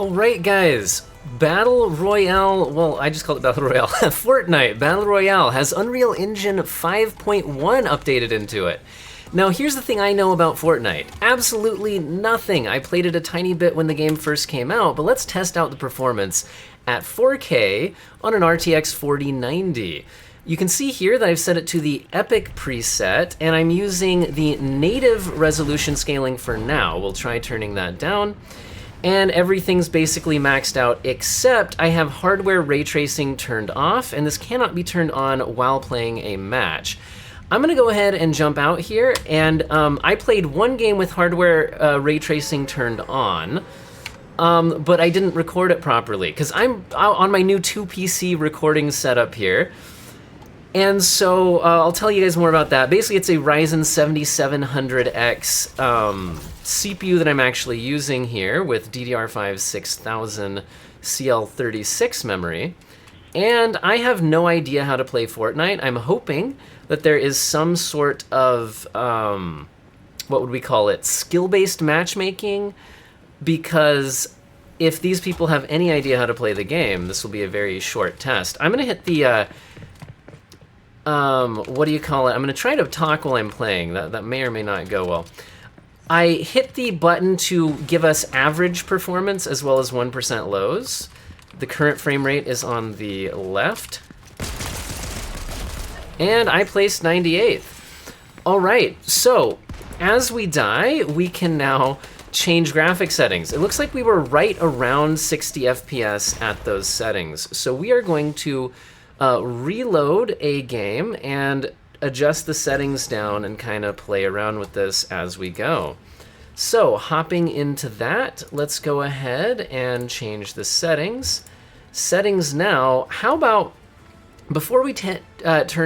Alright guys, Battle Royale, well I just called it Battle Royale, Fortnite Battle Royale has Unreal Engine 5.1 updated into it. Now here's the thing I know about Fortnite, absolutely nothing. I played it a tiny bit when the game first came out, but let's test out the performance at 4K on an RTX 4090. You can see here that I've set it to the Epic preset, and I'm using the native resolution scaling for now. We'll try turning that down. And everything's basically maxed out, except I have hardware ray tracing turned off, and this cannot be turned on while playing a match. I'm gonna go ahead and jump out here, and I played one game with hardware ray tracing turned on, but I didn't record it properly, because I'm on my new 2PC recording setup here. And so I'll tell you guys more about that. Basically, it's a Ryzen 7700X CPU that I'm actually using here with DDR5 6000 CL36 memory. And I have no idea how to play Fortnite. I'm hoping that there is some sort of, what would we call it, skill-based matchmaking, because if these people have any idea how to play the game, this will be a very short test. I'm gonna hit the, what do you call it? I'm gonna try to talk while I'm playing. That may or may not go well. I hit the button to give us average performance as well as 1% lows. The current frame rate is on the left. And I placed 98th. All right, so as we die, we can now change graphic settings. It looks like we were right around 60 FPS at those settings. So we are going to reload a game and adjust the settings down and kind of play around with this as we go. So hopping into that, let's go ahead and change the settings. Settings now, how about, before we turn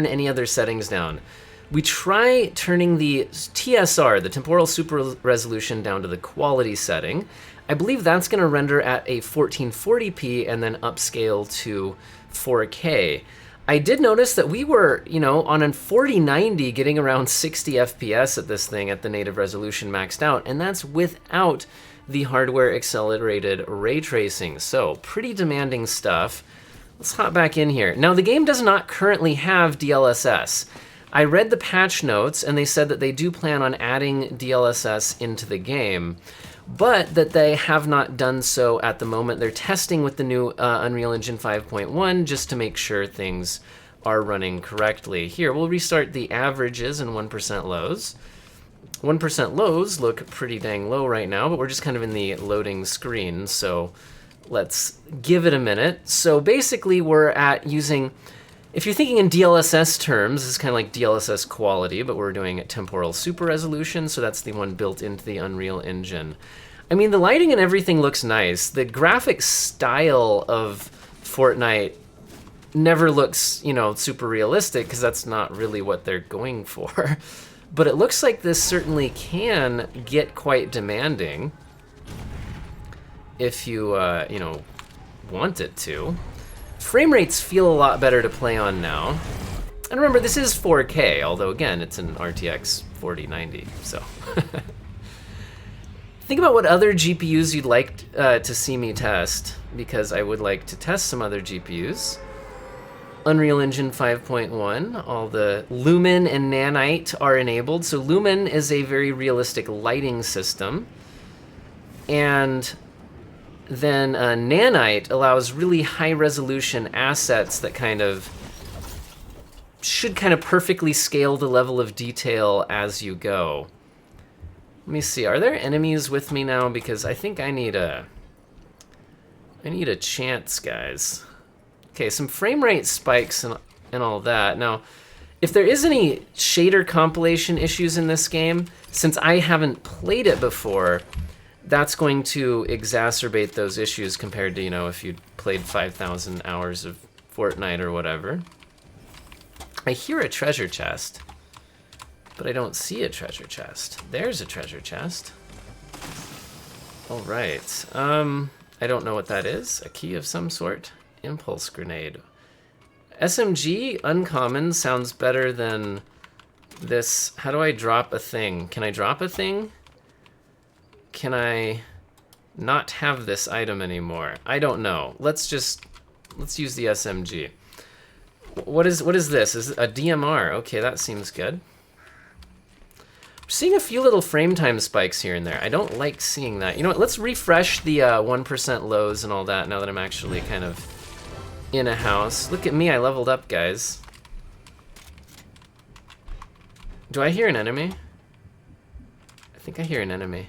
any other settings down, we try turning the TSR, the temporal super resolution, down to the quality setting. I believe that's gonna render at a 1440p and then upscale to 4K. I did notice that we were, on a 4090 getting around 60 FPS at this thing at the native resolution maxed out, and that's without the hardware accelerated ray tracing. So pretty demanding stuff. Let's hop back in here. Now the game does not currently have DLSS. I read the patch notes and they said that they do plan on adding DLSS into the game, but that they have not done so at the moment. They're testing with the new Unreal Engine 5.1 just to make sure things are running correctly. Here, we'll restart the averages and 1% lows. 1% lows look pretty dang low right now, but we're just kind of in the loading screen, so let's give it a minute. So basically we're at using, if you're thinking in DLSS terms, this is kind of like DLSS quality, but we're doing it temporal super resolution, so that's the one built into the Unreal Engine. I mean, the lighting and everything looks nice. The graphic style of Fortnite never looks, super realistic, because that's not really what they're going for. But it looks like this certainly can get quite demanding if you, want it to. Frame rates feel a lot better to play on now. And remember, this is 4K, although again, it's an RTX 4090, so. Think about what other GPUs you'd like to see me test, because I would like to test some other GPUs. Unreal Engine 5.1, all the Lumen and Nanite are enabled. So Lumen is a very realistic lighting system. And then Nanite allows really high resolution assets that should perfectly scale the level of detail as you go. Let me see, are there enemies with me now? Because I think I need a chance, guys. Okay, some frame rate spikes and all that. Now, if there is any shader compilation issues in this game, since I haven't played it before, that's going to exacerbate those issues compared to, if you'd played 5,000 hours of Fortnite or whatever. I hear a treasure chest, but I don't see a treasure chest. There's a treasure chest. All right. I don't know what that is. A key of some sort. Impulse grenade. SMG uncommon sounds better than this. How do I drop a thing? Can I drop a thing? Can I not have this item anymore? I don't know. Let's use the SMG. What is this? Is it a DMR? Okay, that seems good. I'm seeing a few little frame time spikes here and there. I don't like seeing that. You know what? Let's refresh the 1% lows and all that now that I'm actually kind of in a house. Look at me, I leveled up, guys. Do I hear an enemy? I think I hear an enemy.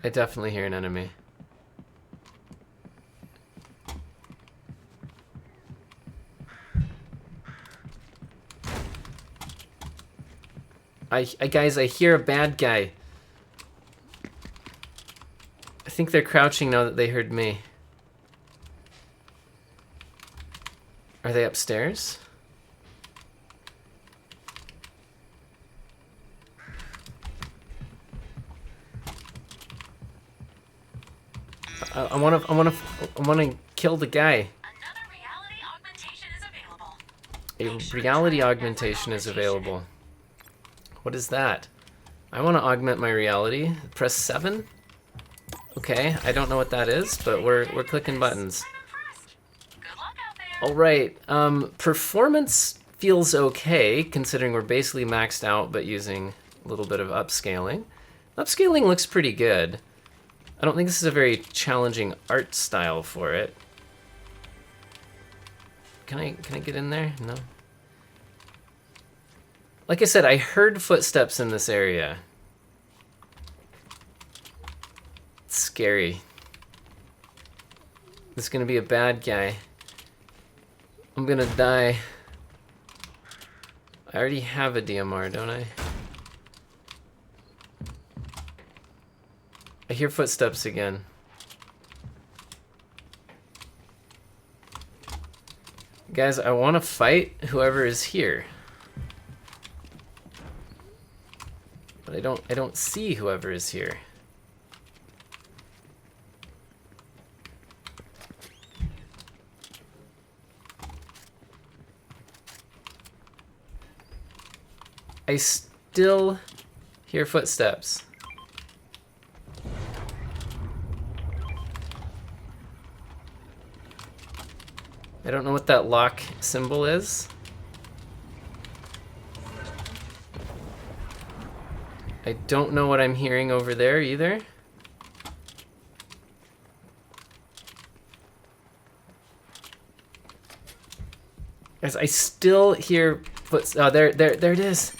I definitely hear an enemy. Guys, I hear a bad guy. I think they're crouching now that they heard me. Are they upstairs? I wanna kill the guy. Another reality augmentation is available. A reality augmentation is available. What is that? I want to augment my reality. Press 7. Okay, I don't know what that is, but we're clicking buttons. Good luck out there. All right. Performance feels okay considering we're basically maxed out, but using a little bit of upscaling. Upscaling looks pretty good. I don't think this is a very challenging art style for it. Can I get in there? No. Like I said, I heard footsteps in this area. It's scary. This is gonna be a bad guy. I'm gonna die. I already have a DMR, don't I? I hear footsteps again. Guys, I want to fight whoever is here. But I don't see whoever is here. I still hear footsteps. I don't know what that lock symbol is. I don't know what I'm hearing over there either. Guys, I still hear footsteps. Oh, there it is.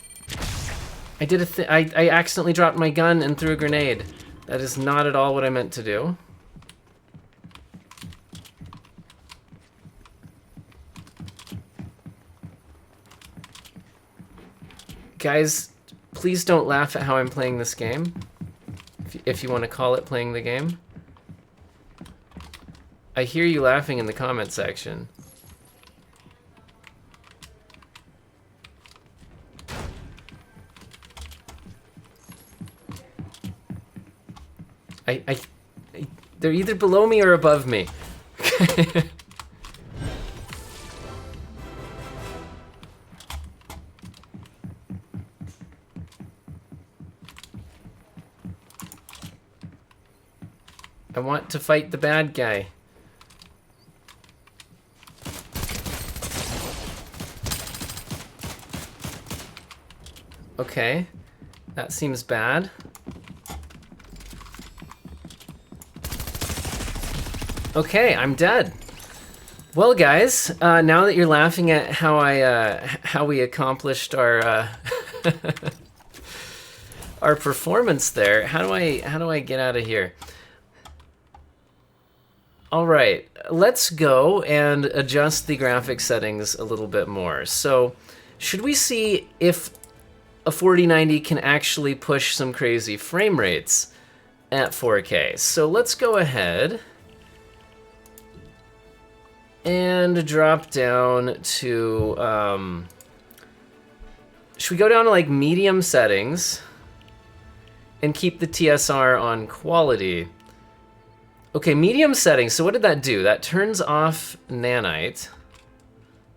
I did a I accidentally dropped my gun and threw a grenade. That is not at all what I meant to do. Guys, please don't laugh at how I'm playing this game. If you want to call it playing the game. I hear you laughing in the comment section. They're either below me or above me. I want to fight the bad guy. Okay, that seems bad. Okay, I'm dead. Well, guys, now that you're laughing at how we accomplished our our performance there, how do I get out of here? All right, let's go and adjust the graphics settings a little bit more. So, should we see if a 4090 can actually push some crazy frame rates at 4K? So let's go ahead and drop down to, should we go down to like medium settings and keep the TSR on quality? Okay, medium settings, so what did that do? That turns off Nanite.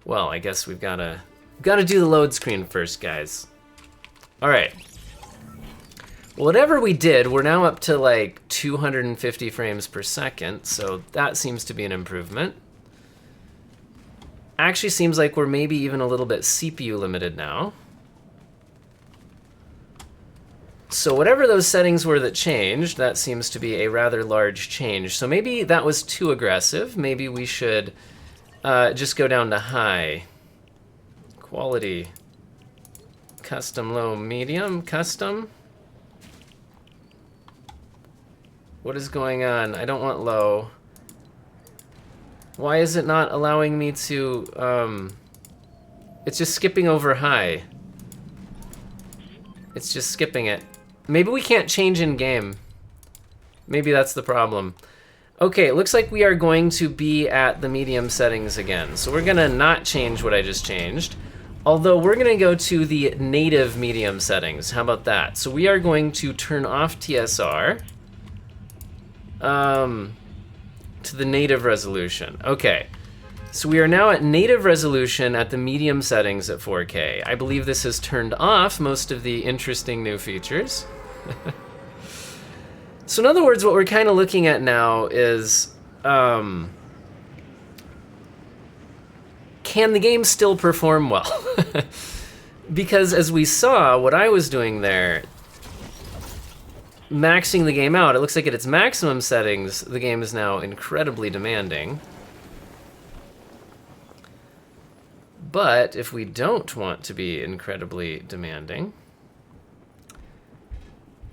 Well, I guess we've gotta Got to do the load screen first, guys. All right. Whatever we did, we're now up to like 250 frames per second, so that seems to be an improvement. Actually seems like we're maybe even a little bit CPU limited now. So whatever those settings were that changed, that seems to be a rather large change. So maybe that was too aggressive. Maybe we should just go down to high. Quality. Custom, low, medium, custom. What is going on? I don't want low. Why is it not allowing me to, it's just skipping over high. It's just skipping it. Maybe we can't change in game. Maybe that's the problem. Okay, it looks like we are going to be at the medium settings again. So we're gonna not change what I just changed. Although we're gonna go to the native medium settings. How about that? So we are going to turn off TSR. To the native resolution. Okay, so we are now at native resolution at the medium settings at 4K. I believe this has turned off most of the interesting new features. So in other words, what we're kind of looking at now is, can the game still perform well? Because as we saw, what I was doing there, maxing the game out, it looks like at its maximum settings, the game is now incredibly demanding. But if we don't want to be incredibly demanding,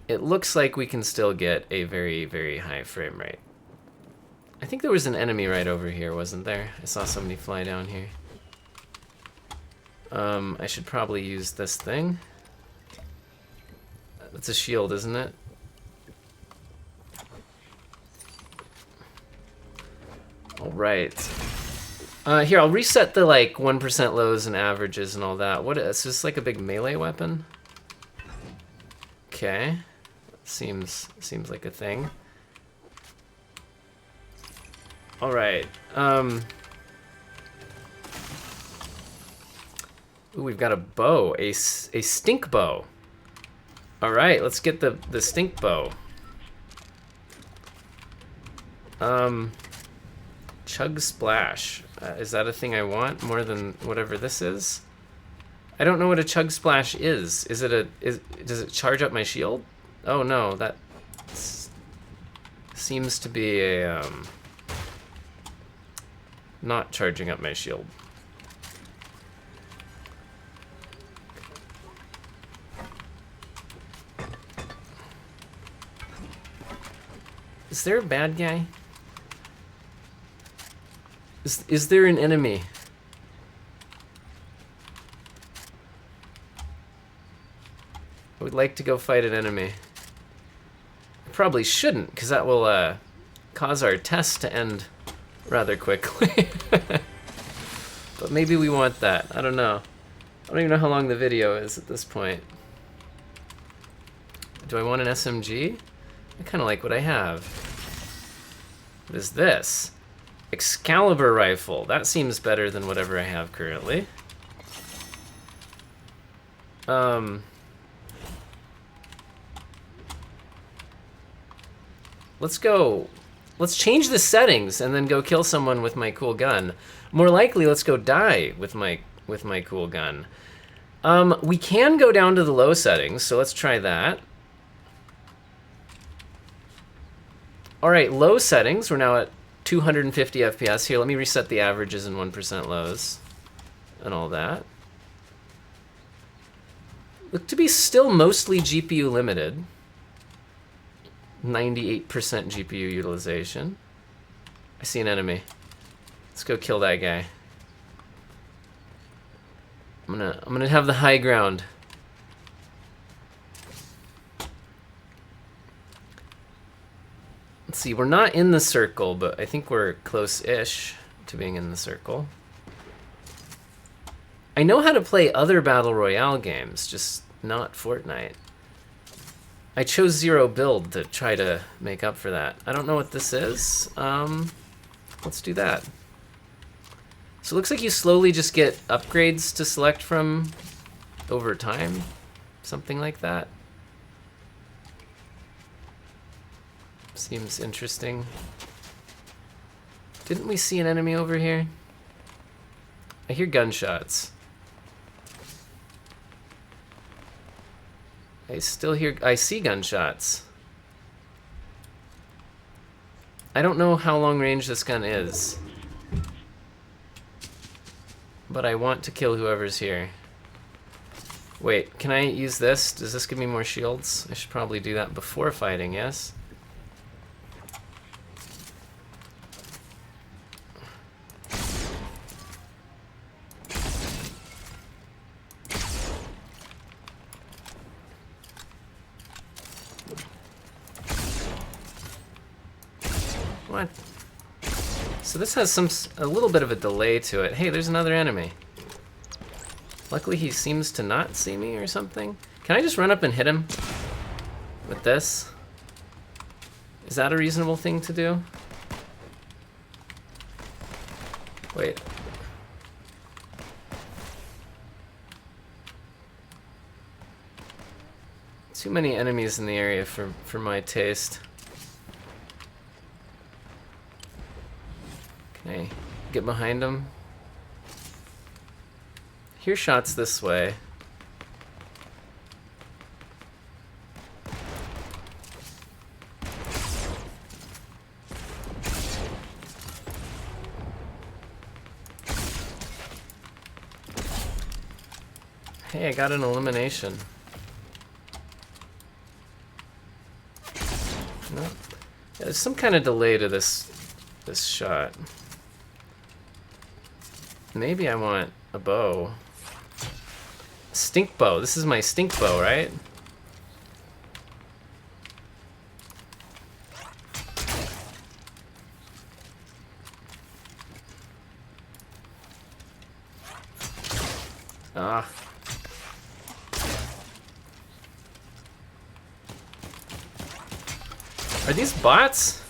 it looks like we can still get a very, very high frame rate. I think there was an enemy right over here, wasn't there? I saw somebody fly down here. I should probably use this thing. It's a shield, isn't it? All right. Here, I'll reset the like 1% lows and averages and all that. What is this, like a big melee weapon? Okay. Seems like a thing. All right. Ooh, we've got a bow, a stink bow. All right, let's get the stink bow. Chug splash. Is that a thing I want more than whatever this is? I don't know what a chug splash is. Does it charge up my shield? Oh no, that seems to be a not charging up my shield. Is there a bad guy? Is there an enemy? I would like to go fight an enemy. I probably shouldn't, because that will cause our test to end rather quickly. But maybe we want that. I don't know. I don't even know how long the video is at this point. Do I want an SMG? I kind of like what I have. What is this? Excalibur rifle. That seems better than whatever I have currently. Let's go. Let's change the settings and then go kill someone with my cool gun. More likely, let's go die with my cool gun. We can go down to the low settings, so let's try that. All right, low settings. We're now at 250 FPS. Here, let me reset the averages and 1% lows and all that. Look to be still mostly GPU limited. 98% GPU utilization. I see an enemy. Let's go kill that guy. I'm gonna have the high ground. Let's see, we're not in the circle, but I think we're close-ish to being in the circle. I know how to play other Battle Royale games, just not Fortnite. I chose zero build to try to make up for that. I don't know what this is. Let's do that. So it looks like you slowly just get upgrades to select from over time. Something like that. Seems interesting. Didn't we see an enemy over here? I hear gunshots. I see gunshots. I don't know how long range this gun is. But I want to kill whoever's here. Wait, can I use this? Does this give me more shields? I should probably do that before fighting, yes? What? So this has a little bit of a delay to it. Hey, there's another enemy. Luckily he seems to not see me or something. Can I just run up and hit him with this? Is that a reasonable thing to do? Wait. Too many enemies in the area for my taste. Okay, get behind him. Hear shots this way. Hey, I got an elimination. No. Yeah, there's some kind of delay to this shot. Maybe I want a bow. Stink bow. This is my stink bow, right? Ah. Are these bots?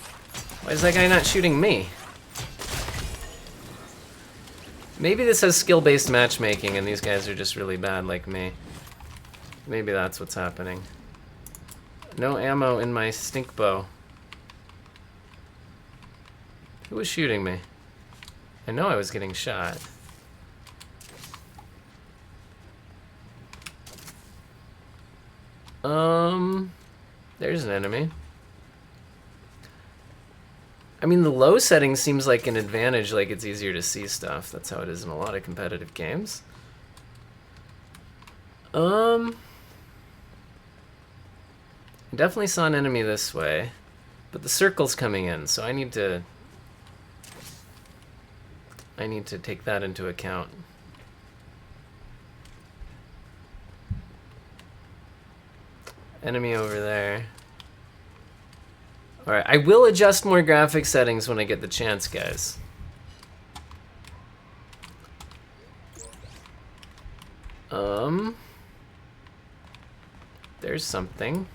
Why is that guy not shooting me? Maybe this has skill-based matchmaking and these guys are just really bad like me. Maybe that's what's happening. No ammo in my stink bow. Who was shooting me? I know I was getting shot. There's an enemy. I mean, the low setting seems like an advantage, like it's easier to see stuff. That's how it is in a lot of competitive games. I definitely saw an enemy this way, but the circle's coming in, so I need to take that into account. Enemy over there. Alright, I will adjust more graphic settings when I get the chance, guys. There's something.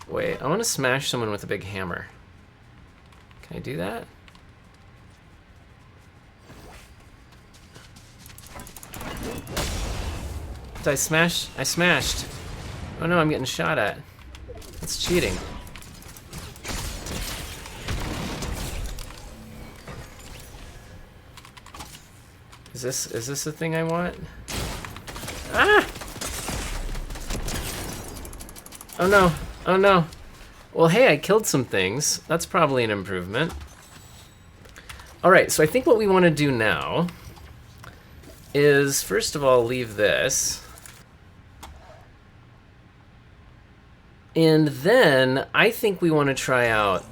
Wait, I want to smash someone with a big hammer. Can I do that? Did I smash? I smashed. Oh no, I'm getting shot at. That's cheating. Is this the thing I want? Ah! Oh no. Oh no. Well, hey, I killed some things. That's probably an improvement. Alright, so I think what we want to do now is, first of all, leave this. And then I think we want to try out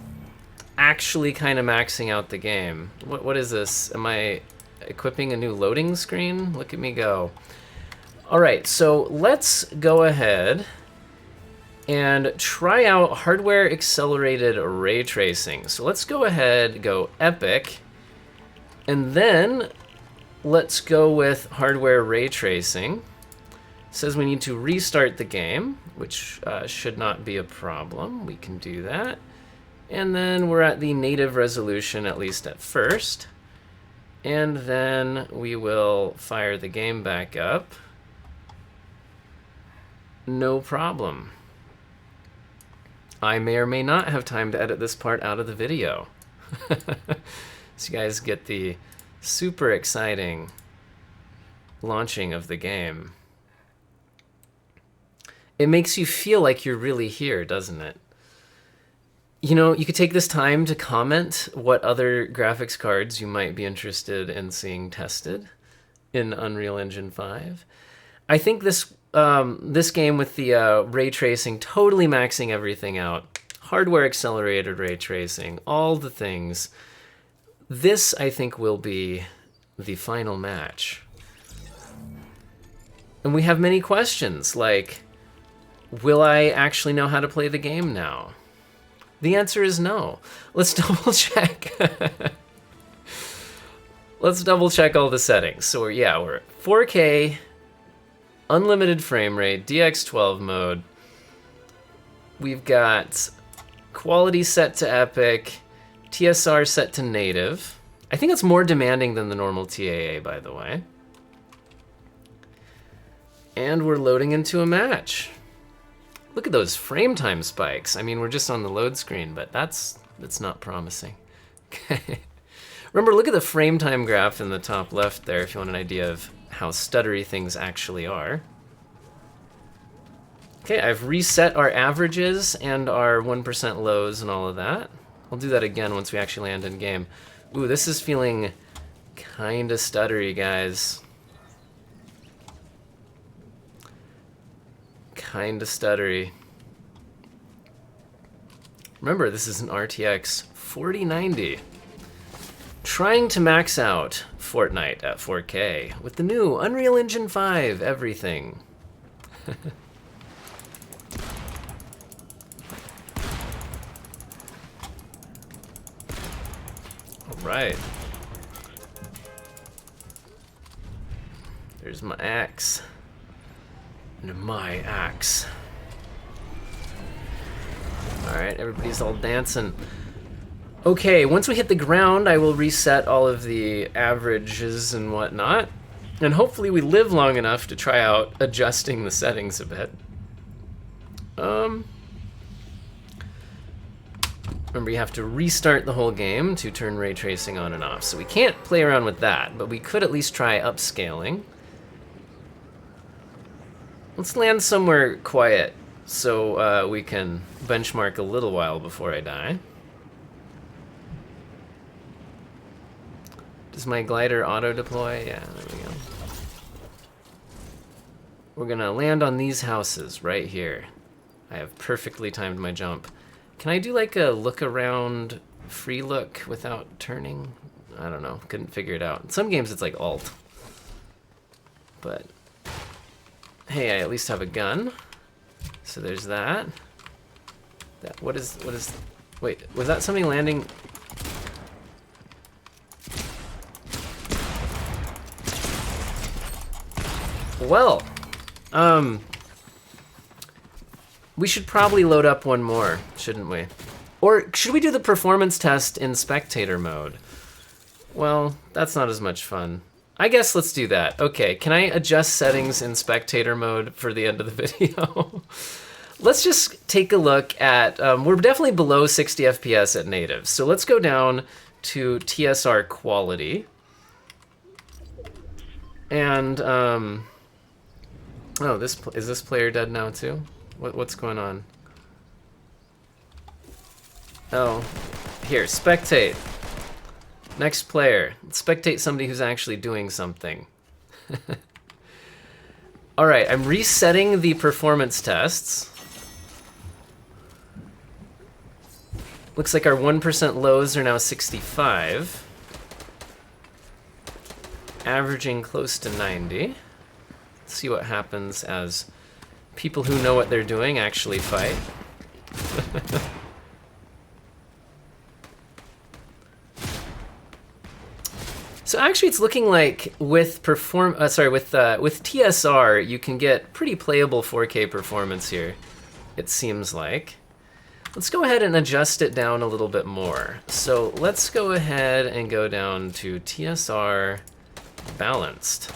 actually kind of maxing out the game. What is this? Am I equipping a new loading screen? Look at me go. Alright, so let's go ahead and try out hardware accelerated ray tracing. So let's go ahead, go Epic, and then let's go with hardware ray tracing. It says we need to restart the game, which should not be a problem. We can do that. And then we're at the native resolution, at least at first. And then we will fire the game back up. No problem. I may or may not have time to edit this part out of the video. So you guys get the super exciting launching of the game. It makes you feel like you're really here, doesn't it? You know, you could take this time to comment what other graphics cards you might be interested in seeing tested in Unreal Engine 5. I think this this game with the ray tracing, totally maxing everything out, hardware accelerated ray tracing, all the things. This, I think, will be the final match. And we have many questions, like, will I actually know how to play the game now? The answer is no. Let's double check. Let's double check all the settings. So yeah, we're at 4K, unlimited frame rate, DX12 mode. We've got quality set to Epic, TSR set to native. I think it's more demanding than the normal TAA, by the way. And we're loading into a match. Look at those frame time spikes. I mean, we're just on the load screen, but that's not promising. Okay. Remember, look at the frame time graph in the top left there if you want an idea of how stuttery things actually are. Okay, I've reset our averages and our 1% lows and all of that. I'll do that again once we actually land in game. Ooh, this is feeling kinda stuttery, guys. Kinda stuttery. Remember, this is an RTX 4090. Trying to max out Fortnite at 4K with the new Unreal Engine 5 everything. All right. There's my axe. And my axe. All right, everybody's all dancing. Okay, once we hit the ground, I will reset all of the averages and whatnot. And hopefully we live long enough to try out adjusting the settings a bit. Remember, you have to restart the whole game to turn ray tracing on and off. So we can't play around with that, but we could at least try upscaling. Let's land somewhere quiet so we can benchmark a little while before I die. Does my glider auto-deploy? Yeah, there we go. We're gonna land on these houses right here. I have perfectly timed my jump. Can I do like a look around free look without turning? I don't know, couldn't figure it out. In some games it's like alt. But hey, I at least have a gun. So there's that. What is, wait, was that something landing? Well, we should probably load up one more, shouldn't we? Or should we do the performance test in spectator mode? Well, that's not as much fun. I guess let's do that. Okay, can I adjust settings in spectator mode for the end of the video? Let's just take a look at, we're definitely below 60 FPS at native. So let's go down to TSR Quality. And, oh, is this player dead now too? What's going on? Oh, here, spectate. Next player. Spectate somebody who's actually doing something. All right, I'm resetting the performance tests. Looks like our 1% lows are now 65. Averaging close to 90. Let's see what happens as people who know what they're doing actually fight. So actually, it's looking like with with TSR, you can get pretty playable 4K performance here. It seems like. Let's go ahead and adjust it down a little bit more. So let's go ahead and go down to TSR balanced.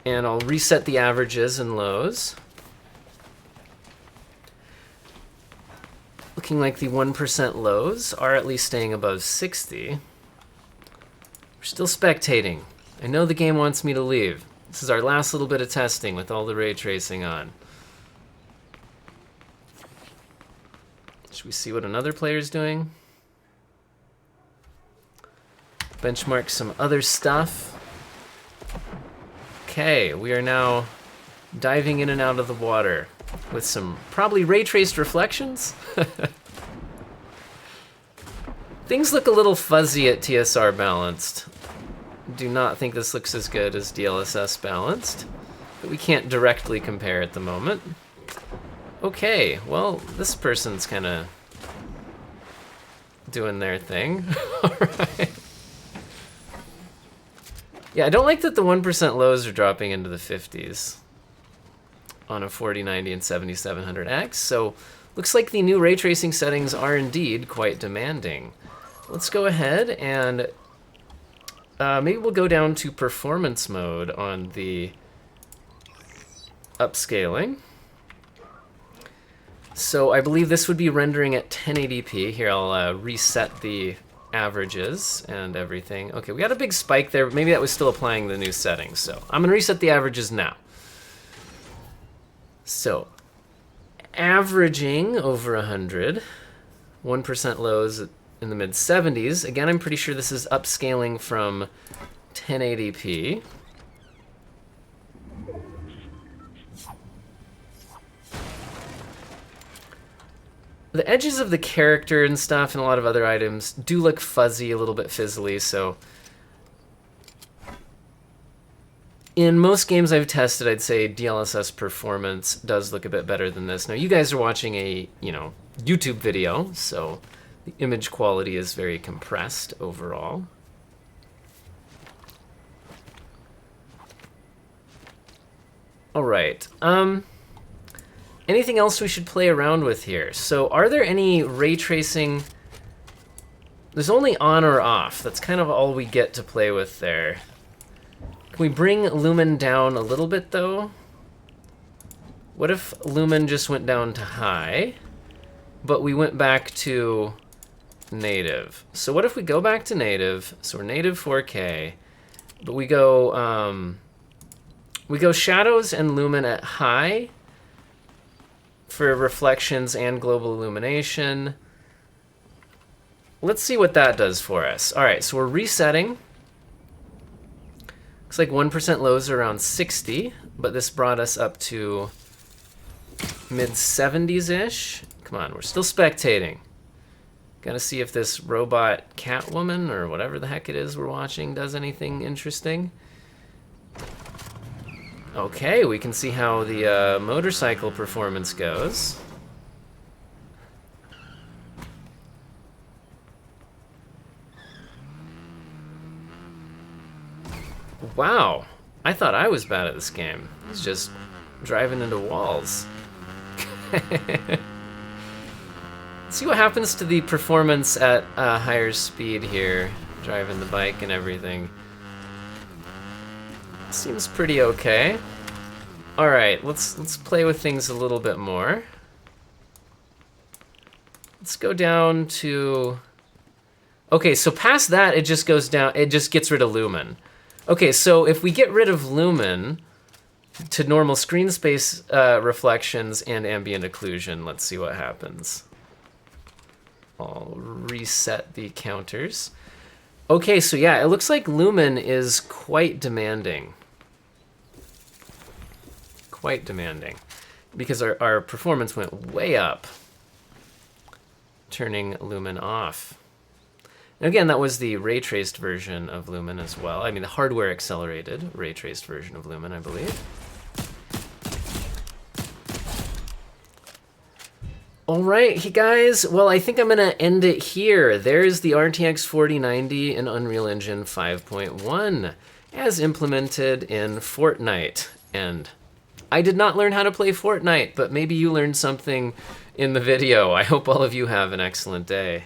And I'll reset the averages and lows. Looking like the 1% lows are at least staying above 60. We're still spectating. I know the game wants me to leave. This is our last little bit of testing with all the ray tracing on. Should we see what another player's doing? Benchmark some other stuff. Okay, we are now diving in and out of the water with some probably ray traced reflections. Things look a little fuzzy at TSR balanced. Do not think this looks as good as DLSS balanced, but we can't directly compare at the moment. Okay, well, this person's kind of doing their thing. All right. Yeah, I don't like that the 1% lows are dropping into the 50s on a 4090 and 7700X, so looks like the new ray tracing settings are indeed quite demanding. Let's go ahead and maybe we'll go down to performance mode on the upscaling. So I believe this would be rendering at 1080p. Here, I'll reset the averages and everything. Okay, we got a big spike there. Maybe that was still applying the new settings. So I'm gonna reset the averages now. So averaging over 100, 1% lows in the mid 70s. Again, I'm pretty sure this is upscaling from 1080p. The edges of the character and stuff and a lot of other items do look fuzzy, a little bit fizzly, so in most games I've tested, I'd say DLSS performance does look a bit better than this. Now, you guys are watching a, YouTube video, so the image quality is very compressed overall. All right. Anything else we should play around with here? So are there any ray tracing? There's only on or off. That's kind of all we get to play with there. Can we bring Lumen down a little bit, though? What if Lumen just went down to high, but we went back to native? So what if we go back to native? So we're native 4K, but we go shadows and Lumen at high for reflections and global illumination. Let's see what that does for us. All right, so we're resetting. Looks like 1% lows are around 60, but this brought us up to mid 70s-ish. Come on, we're still spectating. Gotta see if this robot Catwoman or whatever the heck it is we're watching does anything interesting. Okay, we can see how the motorcycle performance goes. Wow, I thought I was bad at this game. It's just driving into walls. Let's see what happens to the performance at higher speed here, driving the bike and everything. Seems pretty okay. All right, let's play with things a little bit more. Let's go down to. Okay, so past that, it just goes down. It just gets rid of Lumen. Okay, so if we get rid of Lumen to normal screen space reflections and ambient occlusion, let's see what happens. I'll reset the counters. Okay, so yeah, it looks like Lumen is quite demanding. Quite demanding. Because our performance went way up, turning Lumen off. And again, that was the ray traced version of Lumen as well. I mean, the hardware accelerated ray traced version of Lumen, I believe. All right, guys. Well, I think I'm going to end it here. There's the RTX 4090 in Unreal Engine 5.1 as implemented in Fortnite. And I did not learn how to play Fortnite, but maybe you learned something in the video. I hope all of you have an excellent day.